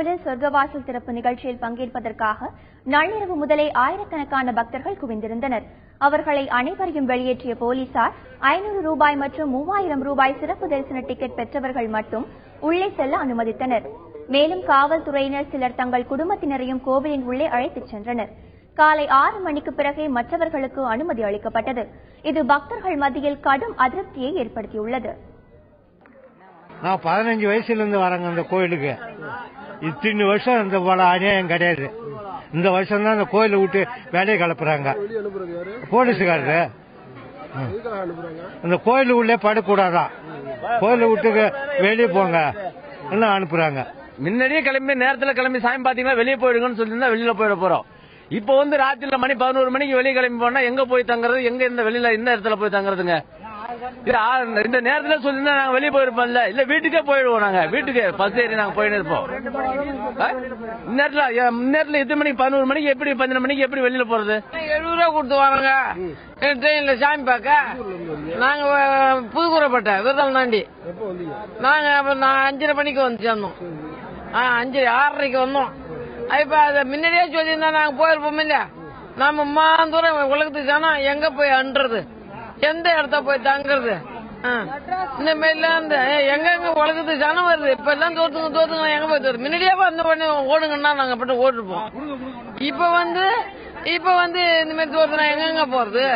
திருக்கோவிலில் சொர்க்கவாசல் திறப்பு நிகழ்ச்சியில் பங்கேற்பதற்காக நள்ளிரவு முதலே ஆயிரக்கணக்கான பக்தர்கள் குவிந்திருந்தனர். அவர்களை அனைவரையும் வெளியேற்றிய போலீசார் 500 ரூபாய் மற்றும் 3000 ரூபாய் சிறப்பு தரிசன டிக்கெட் பெற்றவர்கள் மட்டும் உள்ளே செல்ல அனுமதித்தனர். மேலும் காவல்துறையினர் சிலர் தங்கள் குடும்பத்தினரையும் கோவிலின் உள்ளே அழைத்துச் சென்றனர். காலை 6 மணிக்கு பிறகே மற்றவர்களுக்கு அனுமதி அளிக்கப்பட்டது. இது பக்தர்கள் மத்தியில் கடும் அதிருப்தியை ஏற்படுத்தியுள்ளது. நான் 15 வயசுல இருந்து வரேங்க அந்த கோயிலுக்கு. இத்தனை வருஷம் இந்த போல அநியாயம் கிடையாது. இந்த வருஷம் தான் அந்த கோயிலை விட்டு வேலையை கலப்புறாங்க போலீஸுக்காரரு. அந்த கோயிலுக்குள்ளே படக்கூடாதான், கோயிலை விட்டு வெளியே போங்க என்ன அனுப்புறாங்க. முன்னாடியே கிளம்பி நேரத்தில் கிளம்பி சாமி பாத்தீங்கன்னா வெளியே போயிடுங்கன்னு சொல்லியிருந்தா வெளியில போயிட போறோம். இப்போ ராத்திரில மணி 11 மணிக்கு வெளியே கிளம்பி போனா எங்க போய் தங்குறது, எங்க இந்த வெளியில இந்த இடத்துல போய் தங்குறதுங்க. இந்த நேரத்துல சொல்லிருந்தா நாங்க வெளியே போயிருப்போம்ல, இல்ல வீட்டுக்கே போயிடுவோம். நாங்க வீட்டுக்கு பஸ் ஏறி நாங்க போயிட்டு இருப்போம். நேரத்துல எத்தனை மணிக்கு 11 மணிக்கு எப்படி 12 மணிக்கு எப்படி வெளியில போறது? 70 ரூபா கொடுத்து வரோங்க ட்ரெயின்ல சாமி பார்க்க. நாங்க புதுக்குறப்பட்ட விரதம் தாண்டி நாங்க 5:30 மணிக்கு வந்து சேர்ந்தோம். 6:30க்கு வந்தோம். இப்ப அத முன்னாடியே சொல்லியிருந்தா நாங்க போயிருப்போம் இல்லையா. நம்ம மாந்தூரம் உலகத்துக்கு தானா எங்க போய் அன்றது, எந்த இடத்த போய் தங்குறது? இந்த மாதிரிலாம் எங்க உலகத்துக்கு ஜனம் வருது. இப்ப எல்லாம் தோத்துங்க எங்க போய் தோறு. முன்னாடியே வந்து பண்ணி ஓடுங்கன்னா நாங்க பட்டு ஓட்டுருப்போம். இப்ப இந்த மாதிரி தோத்துனா எங்க போறது?